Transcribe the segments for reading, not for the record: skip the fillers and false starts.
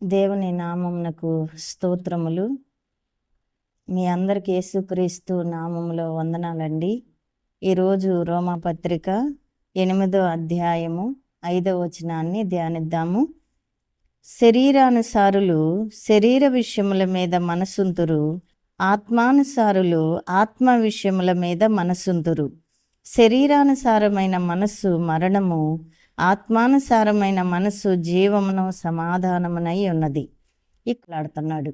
దేవుని నామమునకు స్తోత్రములు. మీ అందరికి యేసుక్రీస్తు నామములో వందనాలండి. ఈరోజు రోమాపత్రిక 8వ అధ్యాయము 5వ వచనాన్ని ధ్యానిద్దాము. శరీరానుసారులు శరీర విషయముల మీద మనసుంతురు, ఆత్మానుసారులు ఆత్మ విషయముల మీద మనసుంతురు. శరీరానుసారమైన మనస్సు మరణము, ఆత్మానుసారమైన మనస్సు జీవమును సమాధానమునై ఉన్నది. ఇక్కలాడుతున్నాడు.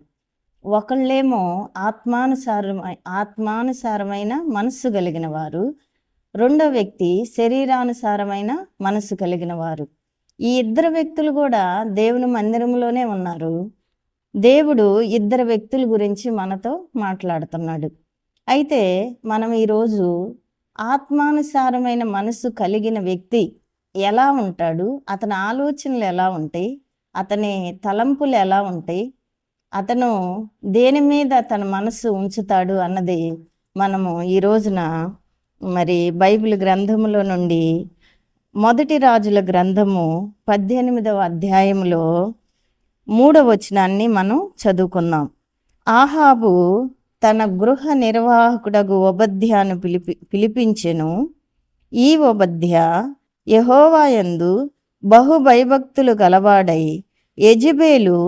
ఒకళ్ళేమో ఆత్మానుసారమైన మనస్సు కలిగిన వారు, రెండో వ్యక్తి శరీరానుసారమైన మనస్సు కలిగిన వారు. ఈ ఇద్దరు వ్యక్తులు కూడా దేవుని మందిరంలోనే ఉన్నారు. దేవుడు ఇద్దరు వ్యక్తుల గురించి మనతో మాట్లాడుతున్నాడు. అయితే మనం ఈరోజు ఆత్మానుసారమైన మనస్సు కలిగిన వ్యక్తి ఎలా ఉంటాడు, అతని ఆలోచనలు ఎలా ఉంటాయి, అతని తలంపులు ఎలా ఉంటాయి, అతను దేని మీద తన మనస్సు ఉంచుతాడు అన్నది మనము ఈ రోజున మరి బైబిల్ గ్రంథములో నుండి మొదటి రాజుల గ్రంథము 18వ అధ్యాయంలో 3వ వచనాన్ని మనం చదువుకుందాం. ఆహాబు తన గృహ నిర్వాహకుడగు ఓబద్యాను పిలిపించెను. ఈ ఓబద్య యెహోవాయందు బహు భయభక్తులు గలవాడై యెజెబెలు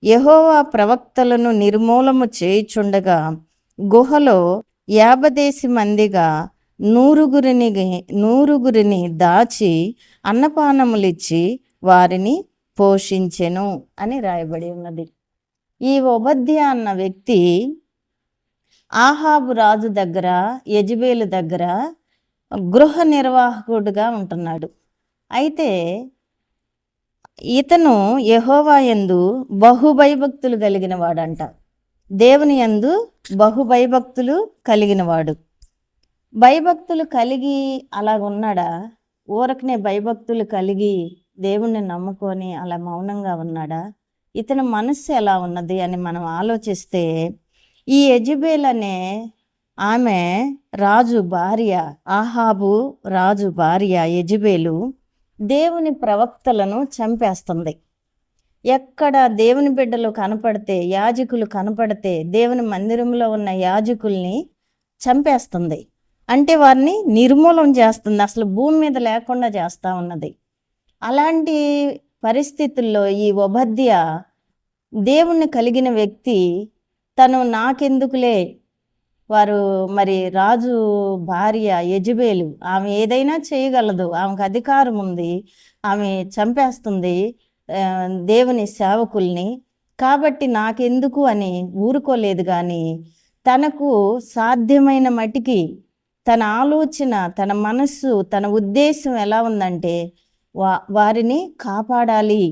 యెహోవా ప్రవక్తలను నిర్మూలము చేయుచుండగా గుహలో 50 మందిగా నూరుగురిని దాచి అన్నపానములిచ్చి వారిని పోషించెను అని రాయబడి ఉన్నది. ఈ ఓబద్య అన్న వ్యక్తి ఆహాబు రాజు దగ్గర, యెజెబెలు దగ్గర గృహ నిర్వాహకుడుగా ఉంటున్నాడు. అయితే ఇతను యెహోవా యందు బహుభయభక్తులు కలిగిన వాడంట. దేవుని యందు బహుభయభక్తులు కలిగిన వాడు. భయభక్తులు కలిగి అలాగున్నాడా? ఊరకనే భయభక్తులు కలిగి దేవుణ్ణి నమ్ముకొని అలా మౌనంగా ఉన్నాడా? ఇతని మనస్సు ఎలా ఉన్నది అని మనం ఆలోచిస్తే, ఈ యెజెబెల్ అనే ఆమె రాజు భార్య, ఆహాబు రాజు భార్య యెజెబెలు దేవుని ప్రవక్తలను చంపేస్తుంది. ఎక్కడ దేవుని బిడ్డలు కనపడితే, యాజకులు కనపడితే దేవుని మందిరంలో ఉన్న యాజకుల్ని చంపేస్తుంది. అంటే వారిని నిర్మూలం చేస్తుంది, అసలు భూమి మీద లేకుండా చేస్తూ ఉన్నది. అలాంటి పరిస్థితుల్లో ఈ ఓబద్య దేవుణ్ణి కలిగిన వ్యక్తి తను నాకెందుకులే, వారు మరి రాజు భార్య యెజెబెలు, ఆమె ఏదైనా చేయగలదు, ఆమెకు అధికారం ఉంది, ఆమె చంపేస్తుంది దేవుని సేవకుల్ని, కాబట్టి నాకెందుకు అని ఊరుకోలేదు. కానీ తనకు సాధ్యమైన మటికి తన ఆలోచన, తన మనస్సు, తన ఉద్దేశం ఎలా ఉందంటే వారిని కాపాడాలి,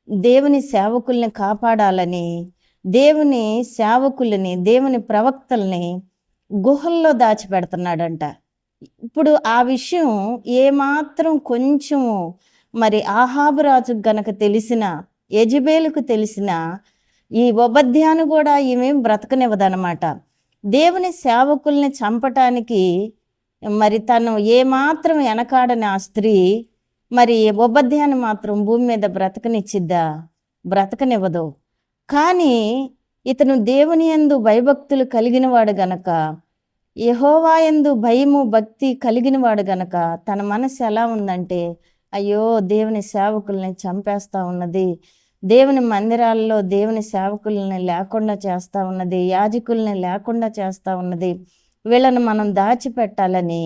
దేవుని సేవకుల్ని కాపాడాలని దేవుని సేవకులని, దేవుని ప్రవక్తల్ని గుహల్లో దాచిపెడుతున్నాడంట. ఇప్పుడు ఆ విషయం ఏమాత్రం కొంచెం మరి ఆహాబు రాజుకు గనక తెలిసిన, యెజెబెలుకు తెలిసిన, ఈ ఓబద్యాను కూడా ఈమె బ్రతకనివ్వదనమాట. దేవుని సేవకుల్ని చంపటానికి మరి తను ఏమాత్రం వెనకాడని ఆ స్త్రీ మరి ఓబద్యాన్ని మాత్రం భూమి మీద బ్రతకనిచ్చిద్దా? బ్రతకనివ్వదు. కానీ ఇతను దేవుని యందు భయభక్తులు కలిగినవాడు గనక, యెహోవా యందు భయము భక్తి కలిగినవాడు గనక తన మనసు ఎలా ఉందంటే, అయ్యో దేవుని సేవకుల్ని చంపేస్తూ ఉన్నది, దేవుని మందిరాల్లో దేవుని సేవకుల్ని లేకుండా చేస్తూ ఉన్నది, యాజకుల్ని లేకుండా చేస్తూ ఉన్నది, వీళ్ళని మనం దాచిపెట్టాలని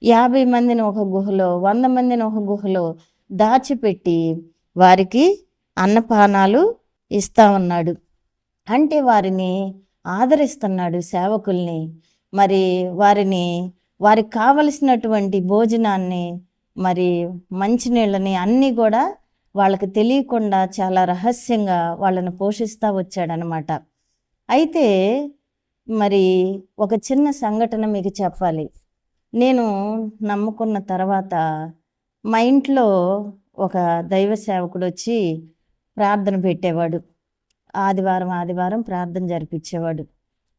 50 మందిని ఒక గుహలో, 100 మందిని ఒక గుహలో దాచిపెట్టి వారికి అన్నపానాలు ఇస్తా ఉన్నాడు. అంటే వారిని ఆదరిస్తున్నాడు, సేవకుల్ని. మరి వారికి కావలసినటువంటి భోజనాన్ని, మరి మంచినీళ్ళని అన్నీ కూడా వాళ్ళకి తెలియకుండా చాలా రహస్యంగా వాళ్ళని పోషిస్తూ వచ్చాడనమాట. అయితే మరి ఒక చిన్న సంఘటన మీకు చెప్పాలి. నేను నమ్ముకున్న తర్వాత మా ఇంట్లో ఒక దైవ సేవకుడు వచ్చి ప్రార్థన పెట్టేవాడు. ఆదివారం ప్రార్థన జరిపించేవాడు.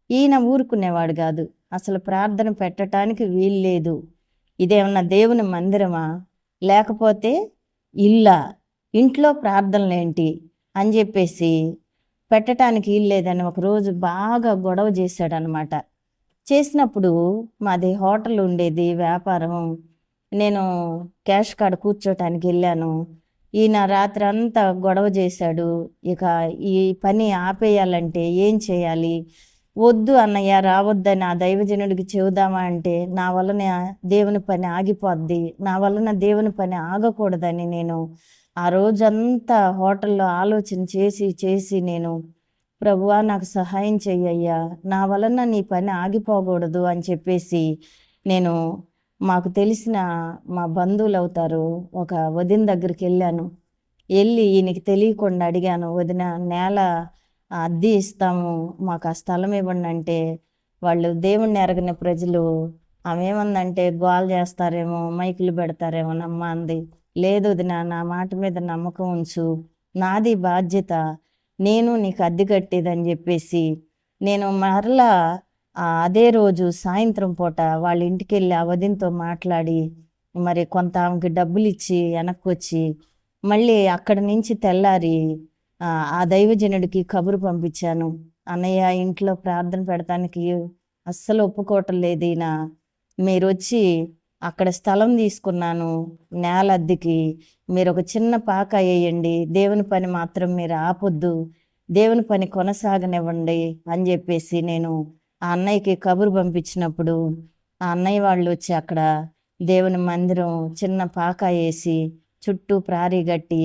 ఈయన ఊరుకునేవాడు కాదు, అసలు ప్రార్థన పెట్టడానికి వీలు లేదు, ఇదేమన్నా దేవుని మందిరమా, లేకపోతే ఇల్లా, ఇంట్లో ప్రార్థనలేంటి, అని చెప్పేసి పెట్టడానికి వీల్లేదని ఒకరోజు బాగా గొడవ చేశాడనమాట. చేసినప్పుడు మాది హోటల్ ఉండేది, వ్యాపారం. నేను క్యాష్ కాడ కూర్చోటానికి వెళ్ళాను. ఈయన రాత్రి అంతా గొడవ చేశాడు. ఇక ఈ పని ఆపేయాలంటే ఏం చేయాలి? వద్దు అన్నయ్య, రావద్దని ఆ దైవజనుడికి చెబుదామా అంటే, నా వలన దేవుని పని ఆగిపోద్ది, నా వలన దేవుని పని ఆగకూడదని నేను ఆ రోజంతా హోటల్లో ఆలోచన చేసి నేను, ప్రభువా నాకు సహాయం చెయ్యయ్యా, నా వలన నీ పని ఆగిపోకూడదు అని చెప్పేసి నేను మాకు తెలిసిన మా బంధువులు అవుతారు ఒక వదిన దగ్గరికి వెళ్ళాను. వెళ్ళి ఈయనకి తెలియకుండా అడిగాను, వదిన నేల అద్దె ఇస్తాము, మాకు ఆ స్థలం ఇవ్వండి అంటే, వాళ్ళు దేవుణ్ణి ఎరగని ప్రజలు. ఆమె ఏమందంటే, గోల చేస్తారేమో, మైకులు పెడతారేమో నమ్మ అంది. లేదు వదిన, నా మాట మీద నమ్మకం ఉంచు, నాది బాధ్యత, నేను నీకు అద్దె కట్టేదని చెప్పేసి నేను మరలా అదే రోజు సాయంత్రం పూట వాళ్ళ ఇంటికి వెళ్ళి ఆ వదినతో మాట్లాడి మరి కొంత ఆమెకి డబ్బులు ఇచ్చి వెనక్కి వచ్చి మళ్ళీ అక్కడి నుంచి తెల్లారి ఆ దైవజనుడికి కబురు పంపించాను. అన్నయ్య, ఇంట్లో ప్రార్థన పెడతానికి అస్సలు ఒప్పుకోవటం లేదు ఈయన, మీరు వచ్చి అక్కడ స్థలం తీసుకున్నాను నేల అద్దెకి, మీరు ఒక చిన్న పాక వేయండి, దేవుని పని మాత్రం మీరు ఆపొద్దు, దేవుని పని కొనసాగనివ్వండి అని చెప్పేసి నేను ఆ అన్నయ్యకి కబురు పంపించినప్పుడు ఆ అన్నయ్య వాళ్ళు వచ్చి అక్కడ దేవుని మందిరం చిన్న పాక వేసి చుట్టూ ప్రారీ గట్టి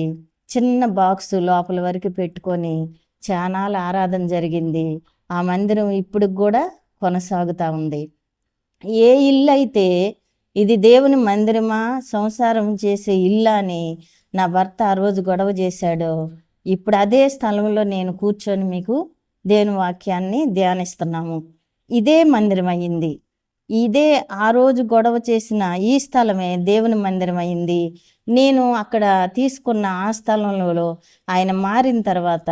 చిన్న బాక్సు లోపల వరకు పెట్టుకొని చానాల ఆరాధన జరిగింది. ఆ మందిరం ఇప్పుడు కూడా కొనసాగుతూ ఉంది. ఏ ఇల్లు అయితే ఇది దేవుని మందిరమా, సంసారం చేసే ఇల్లు అని నా భర్త ఆ రోజు గొడవ చేశాడో, ఇప్పుడు అదే స్థలంలో నేను కూర్చొని మీకు దేవుని వాక్యాన్ని ధ్యానిస్తున్నాము. ఇదే మందిరం అయ్యింది. ఇదే ఆ రోజు గొడవ చేసిన ఈ స్థలమే దేవుని మందిరం అయింది. నేను అక్కడ తీసుకున్న ఆ స్థలంలో ఆయన మారిన తర్వాత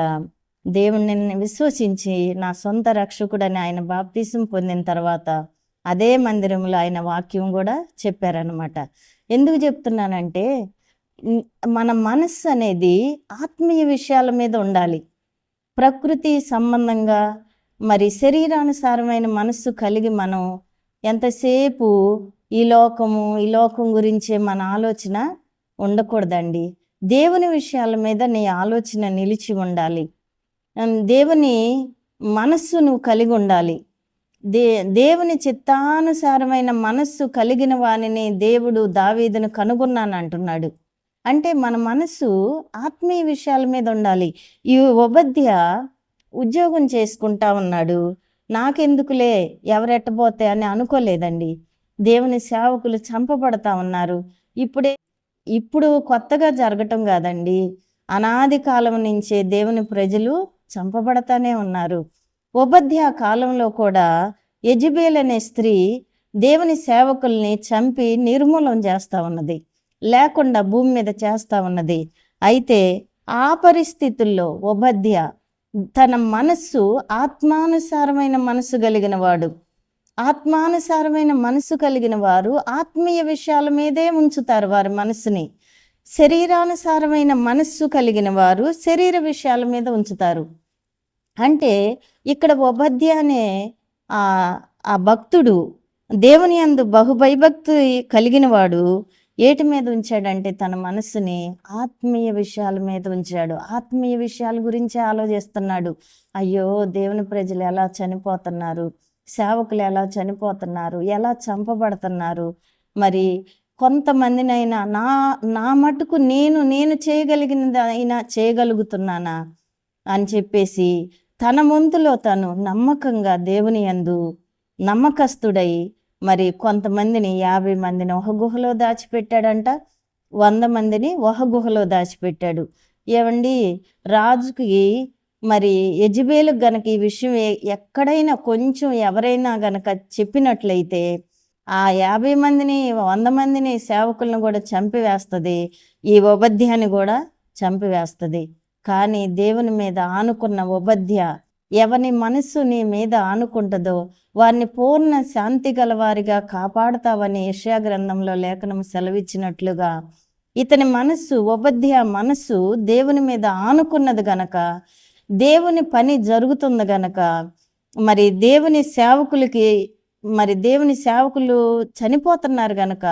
దేవుణ్ణి విశ్వసించి నా సొంత రక్షకుడని ఆయన బాప్తిసం పొందిన తర్వాత అదే మందిరంలో ఆయన వాక్యం కూడా చెప్పారనమాట. ఎందుకు చెప్తున్నానంటే, మన మనస్సు అనేది ఆత్మీయ విషయాల మీద ఉండాలి. ప్రకృతి సంబంధంగా మరి శరీరానుసారమైన మనస్సు కలిగి మనం ఎంతసేపు ఈ లోకం గురించే మన ఆలోచన ఉండకూడదండి. దేవుని విషయాల మీద నీ ఆలోచన నిలిచి ఉండాలి. దేవుని మనస్సు నువ్వు కలిగి ఉండాలి. దేవుని చిత్తానుసారమైన మనస్సు కలిగిన వానిని దేవుడు దావీదును కనుగొన్నాను అంటున్నాడు. అంటే మన మనస్సు ఆత్మీయ విషయాల మీద ఉండాలి. ఈ ఓబద్య ఉద్యోగం చేసుకుంటా ఉన్నాడు, నాకెందుకులే ఎవరెట్టబోతే అని అనుకోలేదండి. దేవుని సేవకులు చంపబడతా ఉన్నారు. ఇప్పుడు కొత్తగా జరగటం కాదండి, అనాది కాలం నుంచే దేవుని ప్రజలు చంపబడతానే ఉన్నారు. ఓబద్య కాలంలో కూడా యెజబెల్ అనే స్త్రీ దేవుని సేవకుల్ని చంపి నిర్మూలన చేస్తూ ఉన్నది, లేకుండా భూమి మీద చేస్తూ ఉన్నది. అయితే ఆ పరిస్థితుల్లో ఓబద్య తన మనస్సు ఆత్మానుసారమైన మనస్సు కలిగిన వాడు. ఆత్మానుసారమైన మనస్సు కలిగిన వారు ఆత్మీయ విషయాల మీదే ఉంచుతారు వారి మనస్సుని. శరీరానుసారమైన మనస్సు కలిగిన వారు శరీర విషయాల మీద ఉంచుతారు. అంటే ఇక్కడ ఓబద్య అనే ఆ భక్తుడు దేవుని యందు బహుభయభక్తి కలిగిన వాడు ఏటి మీద ఉంచాడంటే తన మనస్సుని ఆత్మీయ విషయాల మీద ఉంచాడు. ఆత్మీయ విషయాల గురించి ఆలోచిస్తున్నాడు. అయ్యో, దేవుని ప్రజలు ఎలా చనిపోతున్నారు, సేవకులు ఎలా చనిపోతున్నారు, ఎలా చంపబడుతున్నారు, మరి కొంతమందినైనా నా మటుకు నేను చేయగలిగినది అయినా చేయగలుగుతున్నానా అని చెప్పేసి తన వంతులో తను నమ్మకంగా దేవుని యందు నమ్మకస్తుడై మరి కొంతమందిని 50 మందిని ఒక గుహలో దాచిపెట్టాడంట, 100 మందిని ఒక గుహలో దాచిపెట్టాడు. ఏమండి, రాజుకి మరి యెజబెలుకు గనక ఈ విషయం ఎక్కడైనా కొంచెం ఎవరైనా గనక చెప్పినట్లయితే ఆ 50 మందిని 100 మందిని సేవకులను కూడా చంపివేస్తుంది, ఈ ఓబద్యాన్ని కూడా చంపివేస్తుంది. కానీ దేవుని మీద ఆనుకున్న ఓబద్య ఎవని మనస్సు నీ మీద ఆనుకుంటుందో వారిని పూర్ణ శాంతి గల వారిగా కాపాడుతావని యెషయా గ్రంథంలో లేఖనం సెలవిచ్చినట్లుగా ఇతని మనస్సు, ఓబద్యా మనస్సు దేవుని మీద ఆనుకున్నది గనక, దేవుని పని జరుగుతుంది గనక, మరి దేవుని సేవకులు చనిపోతున్నారు గనక,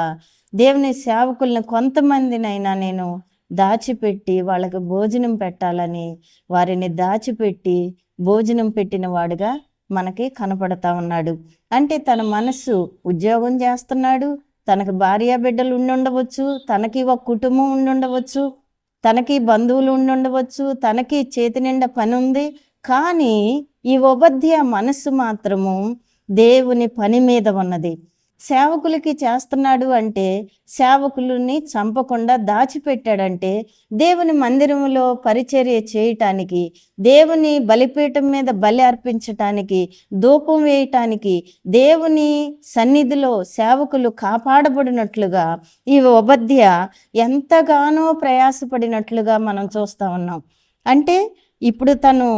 దేవుని సేవకుల్ని కొంతమందినైనా నేను దాచిపెట్టి వాళ్ళకి భోజనం పెట్టాలని వారిని దాచిపెట్టి భోజనం పెట్టిన వాడుగా మనకి కనపడతా ఉన్నాడు. అంటే తన మనస్సు ఉద్యోగం చేస్తున్నాడు, తనకి భార్య బిడ్డలు ఉండుండవచ్చు, తనకి ఒక కుటుంబం ఉండుండవచ్చు, తనకి బంధువులు ఉండుండవచ్చు, తనకి చేతి నిండా పని ఉంది. కానీ ఈ ఓబద్యా మనస్సు మాత్రము దేవుని పని మీద ఉన్నది. సేవకులకి చేస్తున్నాడు అంటే, సేవకులని చంపకుండా దాచిపెట్టాడంటే, దేవుని మందిరంలో పరిచర్య చేయటానికి, దేవుని బలిపీఠం మీద బలి అర్పించటానికి, ధూపం వేయటానికి, దేవుని సన్నిధిలో సేవకులు కాపాడబడినట్లుగా ఈ ఓబద్యా ఎంతగానో ప్రయాసపడినట్లుగా మనం చూస్తూ ఉన్నాం. అంటే ఇప్పుడు తను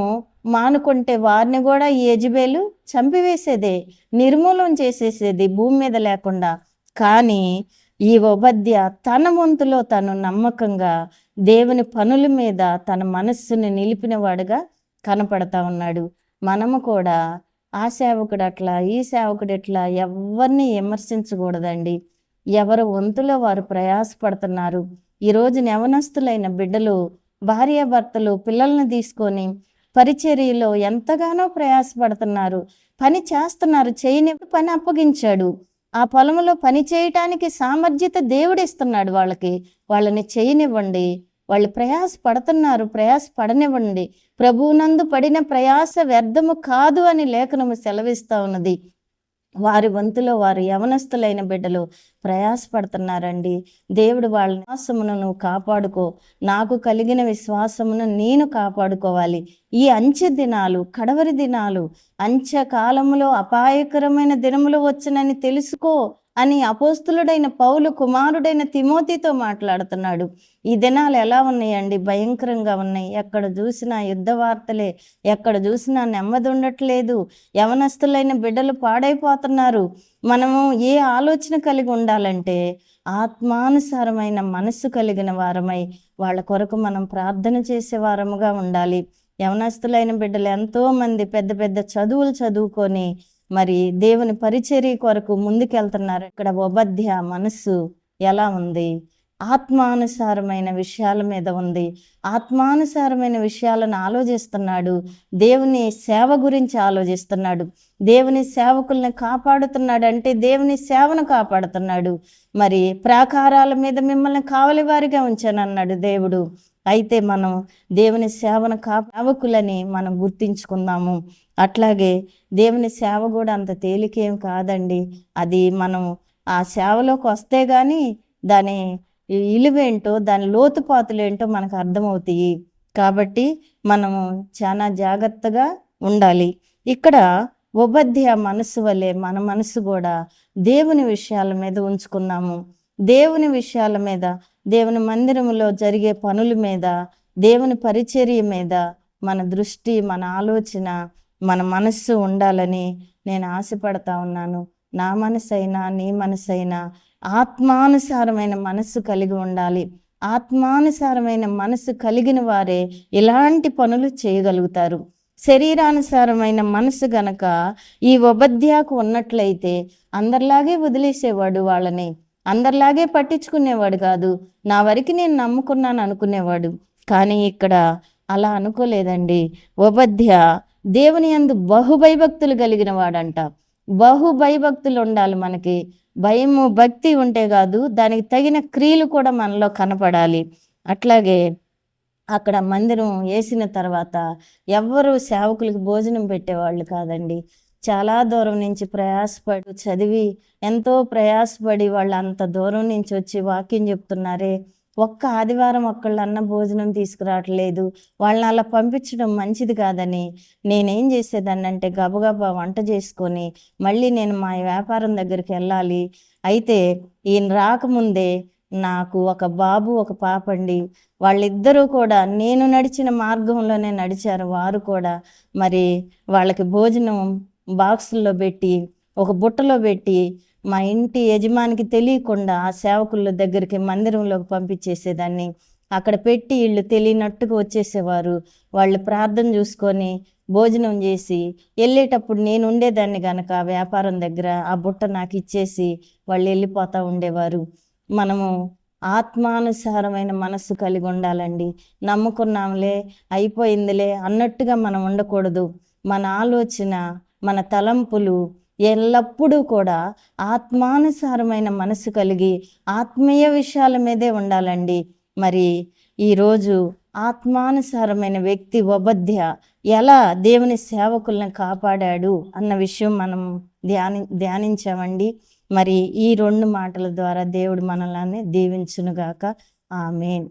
మానుకుంటే వారిని కూడా ఈ యెజెబెలు చంపివేసేదే, నిర్మూలన చేసేసేది భూమి మీద లేకుండా. కానీ ఈ ఓబద్యా తన వంతులో తను నమ్మకంగా దేవుని పనుల మీద తన మనస్సుని నిలిపిన వాడుగా కనపడతా ఉన్నాడు. మనము కూడా ఆ సేవకుడు అట్లా, ఈ సేవకుడు ఎట్లా ఎవరిని విమర్శించకూడదండి. ఎవరి వంతులో వారు ప్రయాసపడుతున్నారు. ఈరోజు యవనస్తులైన బిడ్డలు, భార్యాభర్తలు పిల్లల్ని తీసుకొని పరిచర్యలో ఎంతగానో ప్రయాసపడుతున్నారు, పని చేస్తున్నారు. చేయని పని అప్పగించాడు, ఆ పొలంలో పని చేయటానికి సామర్థ్యత దేవుడు ఇస్తున్నాడు వాళ్ళకి. వాళ్ళని చేయనివ్వండి. వాళ్ళు ప్రయాస పడుతున్నారు, ప్రయాస పడనివ్వండి. ప్రభువునందు పడిన ప్రయాస వ్యర్థము కాదు అని లేఖనము సెలవిస్తూ ఉన్నది. వారి వంతులో వారు యవనస్తులైన బిడ్డలు ప్రయాసపడుతున్నారండి. దేవుడు వాళ్ళ విశ్వాసమును నువ్వు కాపాడుకో, నాకు కలిగిన విశ్వాసమును నేను కాపాడుకోవాలి. ఈ అంచె దినాలు, కడవరి దినాలు, అంత్యకాలములో అపాయకరమైన దినములు వచ్చునని తెలుసుకో అని అపోస్తులుడైన పౌలు కుమారుడైన తిమోతితో మాట్లాడుతున్నాడు. ఈ దినాలు ఎలా ఉన్నాయండి? భయంకరంగా ఉన్నాయి. ఎక్కడ చూసినా యుద్ధ వార్తలే, ఎక్కడ చూసినా నెమ్మది ఉండట్లేదు. యవనస్తులైన బిడ్డలు పాడైపోతున్నారు. మనము ఏ ఆలోచన కలిగి ఉండాలంటే ఆత్మానుసారమైన మనస్సు కలిగిన వారమై వాళ్ళ కొరకు మనం ప్రార్థన చేసే వారముగా ఉండాలి. యవనస్తులైన బిడ్డలు ఎంతోమంది పెద్ద పెద్ద చదువులు చదువుకొని మరి దేవుని పరిచర్య కొరకు ముందుకెళ్తున్నారు. ఇక్కడ ఓబద్యా మనస్సు ఎలా ఉంది? ఆత్మానుసారమైన విషయాల మీద ఉంది. ఆత్మానుసారమైన విషయాలను ఆలోచిస్తున్నాడు. దేవుని సేవ గురించి ఆలోచిస్తున్నాడు. దేవుని సేవకుల్ని కాపాడుతున్నాడు అంటే దేవుని సేవను కాపాడుతున్నాడు. మరి ప్రాకారాల మీద మిమ్మల్ని కావలి వారిగా ఉంచానన్నాడు దేవుడు. అయితే మనం దేవుని సేవను సేవకులని మనం గుర్తించుకుందాము. అట్లాగే దేవుని సేవ కూడా అంత తేలికేం కాదండి. అది మనం ఆ సేవలోకి వస్తే కానీ దాని ఇలువేంటో, దాని లోతుపాతులేంటో మనకు అర్థమవుతాయి. కాబట్టి మనము చాలా జాగ్రత్తగా ఉండాలి. ఇక్కడ ఓబద్యా మనస్సు వలె మన మనసు కూడా దేవుని విషయాల మీద ఉంచుకున్నాము. దేవుని విషయాల మీద, దేవుని మందిరములో జరిగే పనుల మీద, దేవుని పరిచర్య మీద మన దృష్టి, మన ఆలోచన, మన మనస్సు ఉండాలని నేను ఆశపడతా ఉన్నాను. నా మనసైనా నీ మనసైనా ఆత్మానుసారమైన మనస్సు కలిగి ఉండాలి. ఆత్మానుసారమైన మనస్సు కలిగిన వారే ఇలాంటి పనులు చేయగలుగుతారు. శరీరానుసారమైన మనసు గనక ఈ ఓబద్యాకు ఉన్నట్లయితే అందరిలాగే వదిలేసేవాడు, వాళ్ళని అందరిలాగే పట్టించుకునేవాడు కాదు. నా వరకు నేను నమ్ముకున్నాను అనుకునేవాడు. కానీ ఇక్కడ అలా అనుకోలేదండి. ఓబద్యా దేవుని యందు బహుభయభక్తులు కలిగిన వాడంట. బహుభయభక్తులు ఉండాలి మనకి. భయము, భక్తి ఉంటే కాదు, దానికి తగిన క్రియలు కూడా మనలో కనపడాలి. అట్లాగే అక్కడ మందిరం వేసిన తర్వాత ఎవ్వరూ సేవకులకి భోజనం పెట్టేవాళ్ళు కాదండి. చాలా దూరం నుంచి ప్రయాసపడి చదివి ఎంతో ప్రయాసపడి వాళ్ళు అంత దూరం నుంచి వచ్చి వాక్యం చెప్తున్నారే, ఒక్క ఆదివారం ఒక్కళ్ళన్న భోజనం తీసుకురావట్లేదు. వాళ్ళని అలా పంపించడం మంచిది కాదని నేనేం చేసేదాన్ని అంటే గబగబా వంట చేసుకొని మళ్ళీ నేను మా వ్యాపారం దగ్గరికి వెళ్ళాలి. అయితే ఈయన రాకముందే నాకు ఒక బాబు, ఒక పాప అండి. వాళ్ళిద్దరూ కూడా నేను నడిచిన మార్గంలోనే నడిచారు. వారు కూడా మరి వాళ్ళకి భోజనం బాక్సుల్లో పెట్టి, ఒక బుట్టలో పెట్టి మా ఇంటి యజమానికి తెలియకుండా ఆ సేవకుల దగ్గరికి మందిరంలోకి పంపించేసేదాన్ని. అక్కడ పెట్టి వీళ్ళు తెలియనట్టుగా వచ్చేసేవారు. వాళ్ళు ప్రార్థన చూసుకొని భోజనం చేసి వెళ్ళేటప్పుడు నేను ఉండేదాన్ని గనక వ్యాపారం దగ్గర ఆ బుట్ట నాకు ఇచ్చేసి వాళ్ళు వెళ్ళిపోతూ ఉండేవారు. మనము ఆత్మానుసారమైన మనస్సు కలిగి ఉండాలండి. నమ్ముకున్నాంలే, అయిపోయిందిలే అన్నట్టుగా మనం ఉండకూడదు. మన ఆలోచన, మన తలంపులు ఎల్లప్పుడూ కూడా ఆత్మానుసారమైన మనసు కలిగి ఆత్మీయ విషయాల మీదే ఉండాలండి. మరి ఈరోజు ఆత్మానుసారమైన వ్యక్తి ఒబద్య ఎలా దేవుని సేవకులను కాపాడాడు అన్న విషయం మనం ధ్యానించామండి. మరి ఈ 2 మాటల ద్వారా దేవుడు మనల్ని దీవించునుగాక. ఆమేన్.